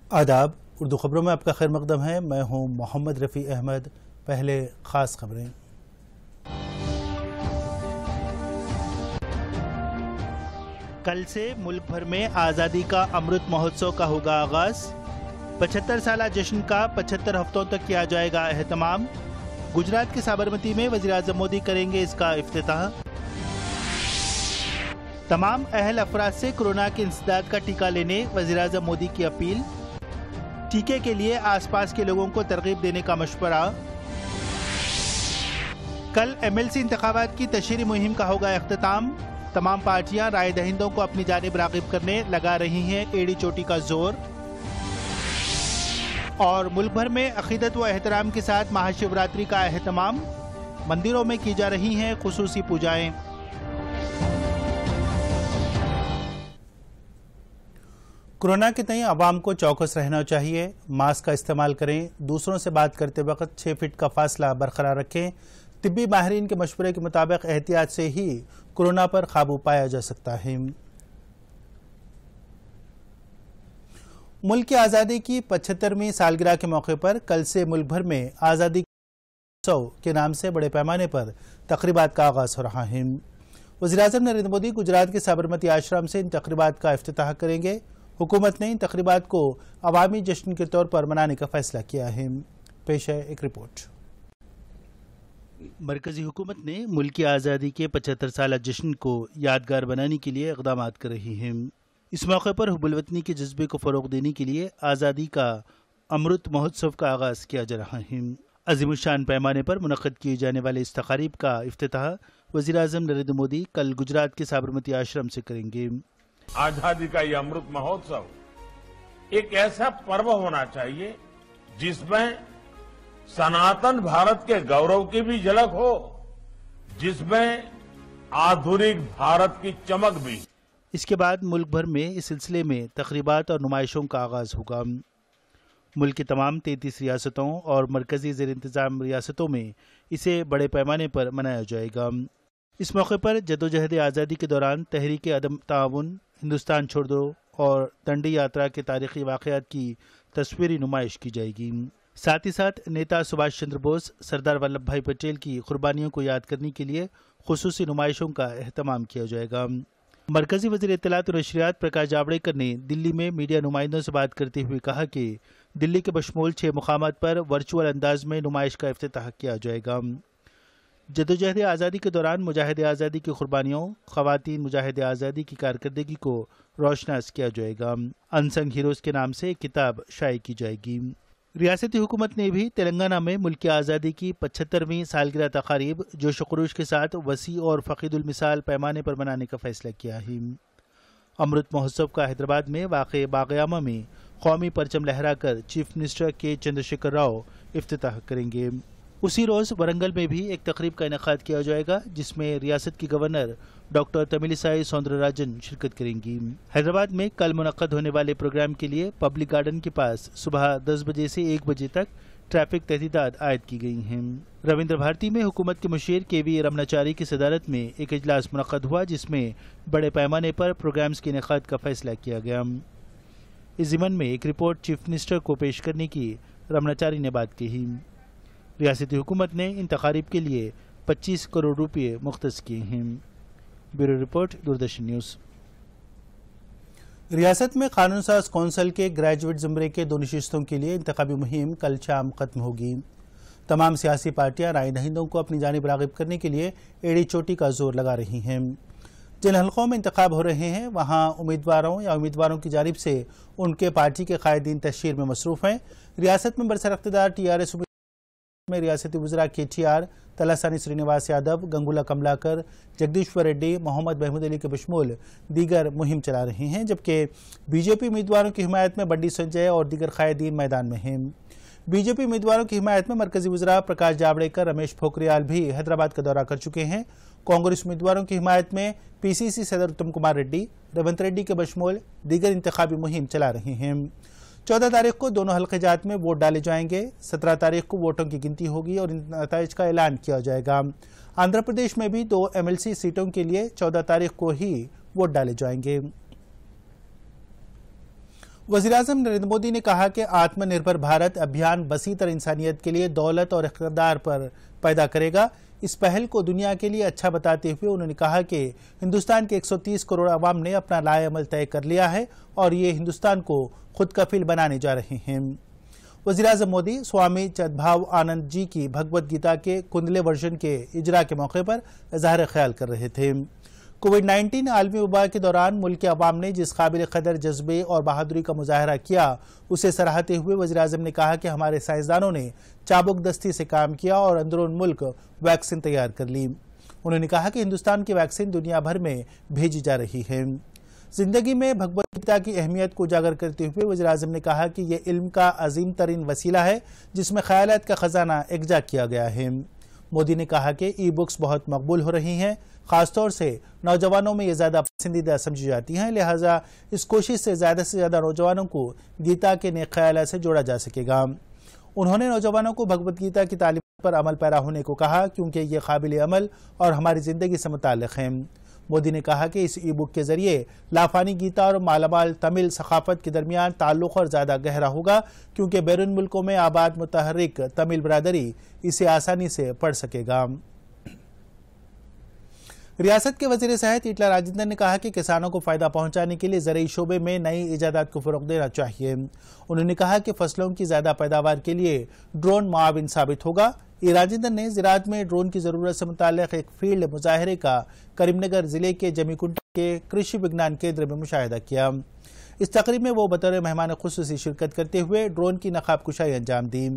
आदाब। उर्दू खबरों में आपका खैर मकदम है। मैं हूं मोहम्मद रफ़ी अहमद। पहले खास खबरें। कल से मुल्क भर में आज़ादी का अमृत महोत्सव का होगा आगाज। 75 साला जश्न का 75 हफ्तों तक किया जाएगा एहतमाम। गुजरात के साबरमती में वज़ीर आज़म मोदी करेंगे इसका इफ्तिताह। तमाम अहल अफराद से कोरोना के इंसदाद का टीका लेने वज़ीर आज़म मोदी की अपील। टीके के लिए आसपास के लोगों को तरगीब देने का मशवरा। कल MLC इंतखाबात की तशहीरी मुहिम का होगा इख्तिताम। तमाम पार्टियां राय दहिंदों को अपनी जानिब राग़िब करने लगा रही हैं एड़ी चोटी का जोर। और मुल्क भर में अक़ीदत व एहतराम के साथ महाशिवरात्रि का एहतमाम। मंदिरों में की जा रही हैं खुसूसी पूजाएं। कोरोना के तय आवाम को चौकस रहना चाहिए। मास्क का इस्तेमाल करें। दूसरों से बात करते वक्त 6 फीट का फासला बरकरार रखें। तिब्बी माहिरीन के मशवरे के मुताबिक एहतियात से ही कोरोना पर काबू पाया जा सकता है। मुल्क की आज़ादी की 75वीं सालगिरह के मौके पर कल से मुल्क भर में आज़ादी उत्सव के नाम से बड़े पैमाने पर तकरीबात का आगाज हो रहा है। वज़ीर आज़म नरेंद्र मोदी गुजरात के साबरमती आश्रम से इन तकरीबात का इफ्तिताह करेंगे। हुकूमत ने इन तकरीबात को अवामी जश्न के तौर पर मनाने का फैसला किया है। पेश है एक रिपोर्ट। मरकजी हुकूमत ने मुल्क की आज़ादी के 75 साला जश्न को यादगार बनाने के लिए इक़दामात कर रही है। इस मौके पर हुब्बुल वतनी के जज्बे को फ़रोग़ देने के लिए आज़ादी का अमृत महोत्सव का आगाज़ किया जा रहा है। अज़ीमुश्शान पैमाने पर मुनक़्क़द किए जाने वाले इस तक़रीब का इफ्तिताह वज़ीर आज़म नरेंद्र मोदी कल गुजरात के साबरमती आश्रम से करेंगे। आजादी का ये अमृत महोत्सव एक ऐसा पर्व होना चाहिए जिसमें सनातन भारत के गौरव की भी झलक हो, जिसमें आधुनिक भारत की चमक भी। इसके बाद मुल्क भर में इस सिलसिले में तकरीबात और नुमाइशों का आगाज होगा। मुल्क की तमाम 33 रियासतों और मरकजी ज़ेर इंतज़ाम रियासतों में इसे बड़े पैमाने पर मनाया जाएगा। इस मौके पर जदोजहद आज़ादी के दौरान तहरीक अदम ताउन, हिंदुस्तान छोड़ दो और दंडी यात्रा के तारीखी वाक़यात की तस्वीरी नुमाइश की जाएगी। साथ ही साथ नेता सुभाष चंद्र बोस, सरदार वल्लभ भाई पटेल की कुर्बानियों को याद करने के लिए खुसूसी नुमाइशों का एहतमाम किया जाएगा। मरकजी वज़ीर इत्तलात और नशरियात प्रकाश जावड़ेकर ने दिल्ली में मीडिया नुमाइंदों से बात करते हुए कहा कि दिल्ली के बशमूल 6 मुकामात पर वर्चुअल अंदाज में नुमाइश का इफ्तिताह किया जाएगा। जदोजहद आज़ादी के दौरान मुजाहिद आज़ादी की कुर्बानियों, ख़वातीन मुजाहिद आज़ादी की कारकर्दगी को रोशनास किया जाएगा। अनसंग हीरोज़ के नाम से एक किताब शाये की जाएगी। रियासती हुकूमत ने भी तेलंगाना में मुल्क की आज़ादी की 75वीं सालगिरह तक़रीब जोश खरोश के साथ वसी और फ़क़ीदुल मिसाल पैमाने पर मनाने का फ़ैसला किया है। अमृत महोत्सव का हैदराबाद में वाक़े बाग़यामा में कौमी परचम लहराकर चीफ मिनिस्टर के चंद्रशेखर राव इफ्तिताह करेंगे। उसी रोज़ वरंगल में भी एक तकरीब का इनेकाद किया जाएगा जिसमें रियासत की गवर्नर डॉक्टर तमिलिसाई सौंदरराजन शिरकत करेंगी। हैदराबाद में कल मुनक्कद होने वाले प्रोग्राम के लिए पब्लिक गार्डन के पास सुबह 10 बजे से 1 बजे तक ट्रैफिक तहदीदात आयद की गई हैं। रविंद्र भारती में हुकूमत के मुशीर KV रमनाचारी की सदारत में एक इजलास मुनक्कद हुआ जिसमें बड़े पैमाने पर प्रोग्राम्स के इनेकाद का फैसला किया गया। इस ज़िमन में एक रिपोर्ट चीफ मिनिस्टर को पेश करने की रमनाचारी ने बात कही। रियासती हुकूमत ने इन तक़ारीब के लिए 25 करोड़ रुपये मुख्तस किए हैं। Bureau report, Doordarshan news. रियासत में कानून साज कौंसिल के ग्रेजुएट ज़ुमरे के 2 नशिस्तों के लिए इंतखाबी मुहिम कल शाम खत्म होगी। तमाम सियासी पार्टियां राय दहिंदों को अपनी जानिब राग़िब करने के लिए एड़ी चोटी का जोर लगा रही हैं। जिन हलकों में इंतखाब हो रहे हैं वहाँ उम्मीदवारों या उम्मीदवारों की जानिब से उनके पार्टी के कायदीन तशहीर में मसरूफ़ हैं। रियासत में बरसर-इक़्तिदार TRS में रियासती वज़रा KTR, तलासानी श्रीनिवास यादव, गंगुला कमलाकर, जगदीश्वर रेड्डी, मोहम्मद महमूद अली के बशमूल दीगर मुहिम चला रहे हैं, जबकि BJP उम्मीदवारों की हिमायत में बंडी संजय और दीगर कायदीन मैदान में हैं। BJP उम्मीदवारों की हिमायत में मरकजी वज़रा प्रकाश जावड़ेकर, रमेश पोखरियाल भी हैदराबाद का दौरा कर चुके हैं। कांग्रेस उम्मीदवारों की हिमायत में PCC सदर उत्तम कुमार रेड्डी, रेवंत रेड्डी के बशमूल दीगर इंतखाबी मुहिम चला रहे हैं। 14 तारीख को दोनों हल्के जात में वोट डाले जाएंगे। 17 तारीख को वोटों की गिनती होगी और इन नताइज का ऐलान किया जाएगा। आंध्र प्रदेश में भी 2 MLC सीटों के लिए 14 तारीख को ही वोट डाले जाएंगे। वज़ीर-ए-आज़म नरेंद्र मोदी ने कहा कि आत्मनिर्भर भारत अभियान वसी तर इंसानियत के लिए दौलत और इक़्तिदार पर पैदा करेगा। इस पहल को दुनिया के लिए अच्छा बताते हुए उन्होंने कहा कि हिंदुस्तान के 130 करोड़ अवाम ने अपना लाएअमल तय कर लिया है और ये हिंदुस्तान को खुद कफील बनाने जा रहे हैं। वज़ीर-ए-आज़म मोदी स्वामी चिदभाव आनंद जी की भगवद गीता के कुंडले वर्जन के इजरा के मौके पर इज़हार ख्याल कर रहे थे। कोविड-19 आलमी वबा के दौरान मुल्क के अवाम ने जिस काबिल कदर जज्बे और बहादुरी का मुजाहरा किया उसे सराहते हुए वज़ीर-ए-आज़म ने कहा कि हमारे साइंसदानों ने चाबुक दस्ती से काम किया और अंदरून मुल्क वैक्सीन तैयार कर ली। उन्होंने कहा कि हिंदुस्तान की वैक्सीन दुनिया भर में भेजी जा रही है। जिंदगी में भगवद गीता की अहमियत को उजागर करते हुए वज़ीर-ए-आज़म ने कहा कि यह इल्म का अजीम तरीन वसीला है जिसमें ख्यालात का खजाना एकजा किया गया है। मोदी ने कहा कि ई बुक्स बहुत मकबूल हो रही हैं, खासतौर से नौजवानों में ये ज़्यादा पसंदीदा समझी जाती हैं, लिहाजा इस कोशिश से ज़्यादा नौजवानों को गीता के नेक ख्यालात से जोड़ा जा सकेगा। उन्होंने नौजवानों को भगवद गीता की तालीम पर अमल पैरा होने को कहा क्योंकि ये काबिल अमल और हमारी ज़िंदगी से मुताल्लिक़ हैं। मोदी ने कहा कि इस ई बुक के ज़रिए लाफानी गीता और मालामाल तमिल सकाफ़त के दरमियान ताल्लुक़ और ज़्यादा गहरा होगा क्योंकि बैरून मुल्कों में आबाद मुतहर्रिक तमिल बरादरी इसे आसानी से पढ़ सकेगा। रियासत के वज़ीर सेहत ईटला राजेंद्र ने कहा कि किसानों को फ़ायदा पहुंचाने के लिए ज़रई शोबे में नई इजादात को फ़रोग़ देना चाहिए। उन्होंने कहा कि फसलों की ज़्यादा पैदावार के लिए ड्रोन मुआविन साबित होगा। राजेंद्र ने ज़राअत में ड्रोन की ज़रूरत से मुताल्लिक़ एक फील्ड मुजाहरे का करीमनगर ज़िले के जमीकुंटा के कृषि विज्ञान केंद्र में मुशाहिदा किया। इस तकरीब में वो बतौर मेहमान खुसूसी शिरकत करते हुए ड्रोन की नकाब कुशाई अंजाम दी।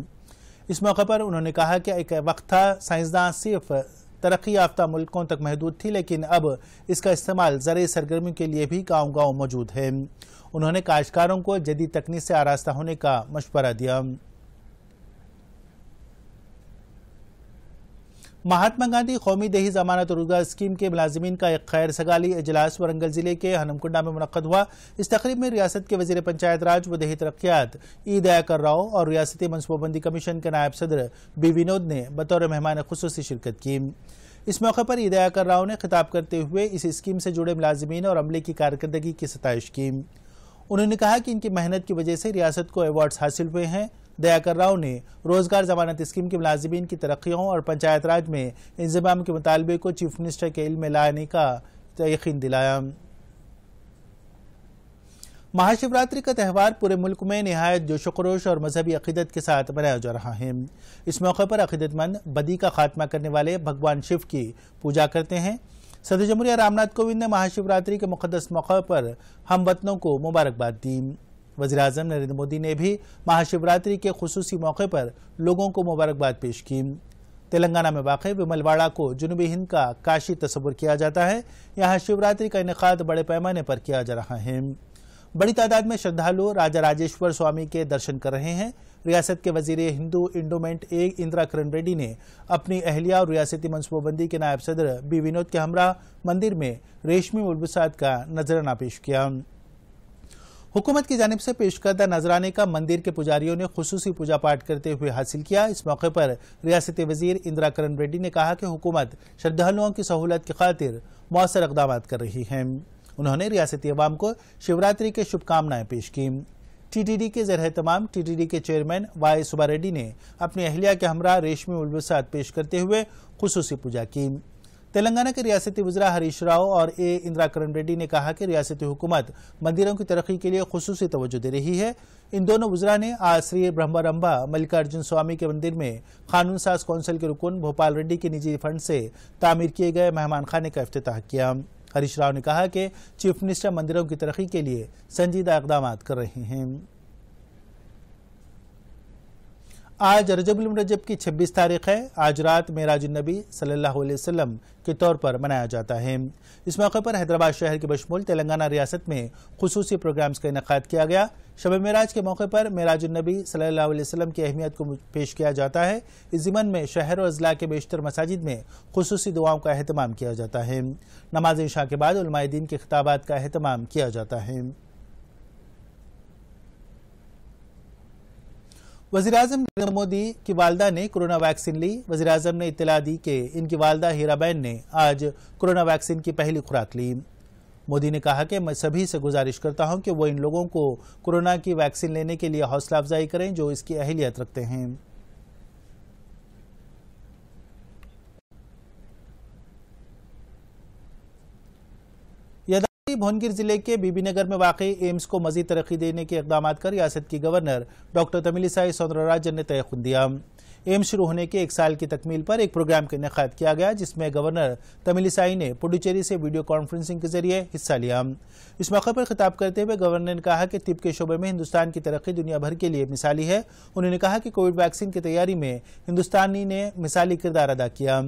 इस मौके पर उन्होंने कहा कि एक वक्त था साइंसदान सिर्फ तरक्की याफ्ता मुल्कों तक महदूद थी, लेकिन अब इसका इस्तेमाल ज़रई सरगर्मी के लिए भी गाँव-गाँव मौजूद है। उन्होंने काश्तकारों को जदीद तकनीक से आरास्ता होने का मशवरा दिया। महात्मा गांधी कौमी देही जमानत और रोजगार स्कीम के मुलाजिमीन का एक खैर सगाली इजलास वरंगल जिले के हनमकुंडा में मुनक्कद हुआ। इस तकरीब में रियासत के वजीर पंचायत राज व देही तरक्यात ई दयाकर राव और रियासती मनसूबाबंदी कमीशन के नायब सदर बी विनोद ने बतौर मेहमान खुसूसी शिरकत की। इस मौके पर ई दयाकर राव ने खिताब करते हुए इस स्कीम से जुड़े मुलाजिमीन और अमले की कारकर्दगी की सताइश की। उन्होंने कहा कि इनकी मेहनत की वजह से रियासत को अवार्ड्स हासिल हुए हैं। दयाकर राव ने रोजगार जमानत स्कीम के मुलाजिमीन की तरक्कियों और पंचायत राज में इंतजाम के मुतालबे को चीफ मिनिस्टर के इल्म में लाने का यकीन दिलाया। महाशिवरात्रि का त्यौहार पूरे मुल्क में निहायत जोश खरोश और मजहबी अकीदत के साथ मनाया जा रहा है। इस मौके पर अकीदतमंद बदी का खात्मा करने वाले भगवान शिव की पूजा करते हैं। सदर जमहूरिया रामनाथ कोविंद ने महाशिवरात्रि के मुकद्दस मौके पर हमवतनों को मुबारकबाद दी। वज़ीर-ए-आज़म नरेंद्र मोदी ने भी महाशिवरात्रि के खुसूसी मौके पर लोगों को मुबारकबाद पेश की। तेलंगाना में वाक़ विमलवाड़ा को जुनूबी हिंद का काशी तस्वुर किया जाता है। यहाँ शिवरात्रि का इनेकाद बड़े पैमाने पर किया जा रहा है। बड़ी तादाद में श्रद्धालु राजा राजेश्वर स्वामी के दर्शन कर रहे हैं। रियासत के वजीर हिंदू इंडोमेंट इंदिरा किरण रेड्डी ने अपनी अहलिया और रियासती मनसूबाबंदी के नायब सदर बी विनोद के हमरा मंदिर में रेशमी मुलबसात का नजराना पेश किया। हुकूमत की जानिब से पेश करदा नजराने का मंदिर के पुजारियों ने खुसूसी पूजा पाठ करते हुए हासिल किया। इस मौके पर रियासती वजीर इंदिरा किरण रेड्डी ने कहा कि हुकूमत श्रद्धालुओं की सहूलत की खातिर मौसर इक़दाम कर रही है। उन्होंने रियासती अवाम को शिवरात्रि के शुभकामनाएं पेश की। टीटीडी के ज़र तमाम टीटीडी के चेयरमैन वाई सुब्बा रेड्डी ने अपनी अहलिया के हमरा रेशमी मुलबसात पेश करते हुए खुसूसी पूजा की। तेलंगाना के रियासती वज़रा हरीश राव और इंदिरा किरण रेड्डी ने कहा कि रियासती हुकूमत मंदिरों की तरक्की के लिए खुसूसी तवज्जो दे रही है। इन दोनों वज़रा ने आज श्री ब्रह्मरंभा मल्लिकार्जुन स्वामी के मंदिर में कानून साज कौंसिल के रुकन भोपाल रेड्डी के निजी फंड से तामीर किए गए मेहमान खाने का इफ्तिताह किया। हरीश राव ने कहा कि चीफ मिनिस्टर मंदिरों की तरक्की के लिए संजीदा इक़दाम कर रहे हैं। आज रजबुल मुरज्जब की 26 तारीख है। आज रात मेराजुन नबी सल्लल्लाहु अलैहि वसल्लम के तौर पर मनाया जाता है। इस मौके पर हैदराबाद शहर के बशमूल तेलंगाना रियासत में खुसूसी प्रोग्राम्स का इनेकाद किया गया। शब मेराज के मौके पर मेराजुन नबी सल्लल्लाहु अलैहि वसल्लम की अहमियत को पेश किया जाता है। इस ज़िमन में शहर और अज़ला के बेशतर मसाजिद में खुसूसी दुआओं का एहतमाम किया जाता है। नमाज इशा के बाद उलमाए दीन के खिताबात का एहतमाम किया जाता है। वज़ीर-ए-आज़म नरेंद्र मोदी की वालदा ने कोरोना वैक्सीन ली। वज़ीर-ए-आज़म ने इत्तला दी कि इनकी वालदा हीराबेन ने आज कोरोना वैक्सीन की पहली खुराक ली। مودی نے کہا کہ میں سبھی سے گزارش کرتا ہوں کہ وہ ان لوگوں کو کورونا کی ویکسین لینے کے لیے حوصلہ افزائی کریں جو اس کی اہلیت رکھتے ہیں۔ بھونگیر ضلع کے بی بی نگر میں واقع ایمز کو مزید ترقی دینے کے اقدامات کا ریاست کی گورنر ڈاکٹر تملسائی سوندرراجن نے تیقن دیا۔ ایمز شروع ہونے کے 1 سال کی تکمیل پر ایک پروگرام کا انعقاد کیا گیا جس میں گورنر تملسائی نے پڈوچیری سے ویڈیو کانفرنسنگ کے ذریعے حصہ لیا۔ اس موقع پر خطاب کرتے ہوئے گورنر نے کہا کہ طب کے شعبے میں ہندوستان کی ترقی دنیا بھر کے لیے مثالی ہے۔ انہوں نے کہا کہ کووڈ ویکسین کی تیاری میں ہندوستانی نے مثالی کردار ادا کیا۔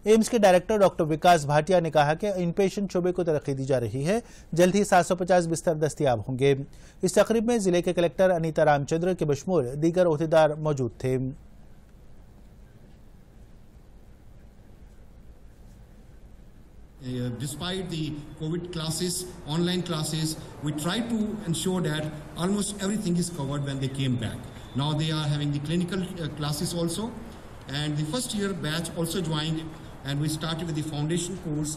ایمز کے ڈائریکٹر ڈاکٹر وکاس بھاٹیا نے کہا کہ ان پیشنٹ شعبے کو ترقی دی جا رہی ہے، جلد ہی 750 بستر دستیاب ہوں گے۔ اس تقریب میں ضلع کے کلکٹر انیتا رام چندر کے بشمول دیگر عہدیدار موجود تھے۔ Despite the COVID classes, online classes, we tried to ensure that almost everything is covered when they came back. Now they are having the clinical classes also, and the first year batch also joined, and we started with the foundation course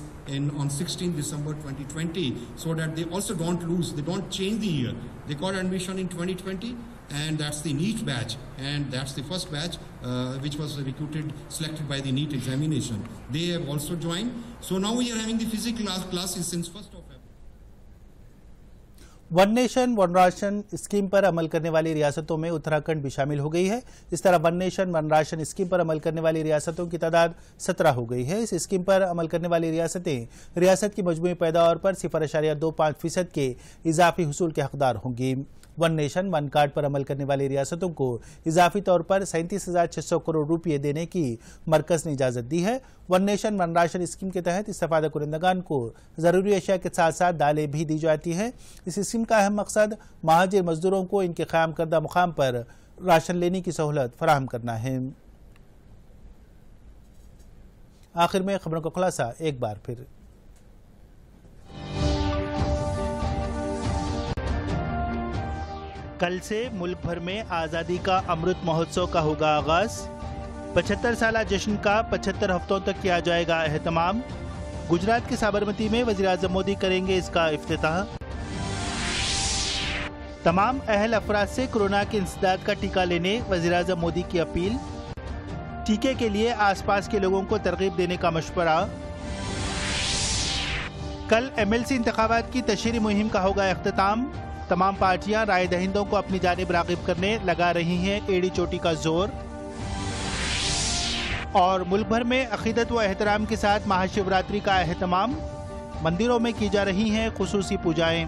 on 16 December 2020, so that they also don't lose, they don't change the year. They got admission in 2020, and that's the NEET batch, and that's the first batch which was selected by the NEET examination. They have also joined. So now we are having the physical classes since 1st of February. One nation one ration scheme پر عمل کرنے والی ریاستوں میں اتراکھنڈ بھی شامل ہو گئی ہے۔ اس طرح one nation one ration scheme پر عمل کرنے والی ریاستوں کی تعداد 17 ہو گئی ہے۔ اس اسکیم پر عمل کرنے والی ریاستیں ریاست کی مجموعی پیداوار پر 0.25% کے اضافی حصول کے حقدار ہوں گی۔ ون نیشن ون کارڈ پر عمل کرنے والی ریاستوں کو اضافی طور پر 37,600 کروڑ روپے دینے کی مرکز نے اجازت دی ہے۔ One nation one ration scheme کے تحت استفادہ کنندگان کو ضروری اشیاء کے ساتھ ساتھ دالیں بھی دی جاتی ہیں۔ اس اسکیم کا اہم مقصد مہاجر مزدوروں کو ان کے قیام کردہ مقام پر راشن لینے کی سہولت فراہم کرنا ہے۔ آخر میں خبروں کا خلاصہ ایک بار پھر۔ کل سے ملک بھر میں آزادی کا امرت مہوتسو کا ہوگا آغاز۔ 75 سالہ جشن کا 75 ہفتوں تک کیا جائے گا اہتمام۔ گجرات کے سابرمتی میں وزیراعظم مودی کریں گے اس کا افتتاح۔ تمام اہل افراد سے کورونا کے انسداد کا ٹیکہ لینے وزیراعظم مودی کی اپیل۔ ٹیکے کے لیے آس پاس کے لوگوں کو ترغیب دینے کا مشورہ۔ کل MLC انتخابات کی تشہیری مہم کا ہوگا اختتام۔ تمام پارٹیاں رائے دہندوں کو اپنی جانب راغب کرنے لگا رہی ہیں ایڑی چوٹی کا زور۔ اور ملک بھر میں عقیدت و احترام کے ساتھ مہا شیوراتری کا اہتمام۔ مندروں میں کی جا رہی ہیں خصوصی پوجائیں۔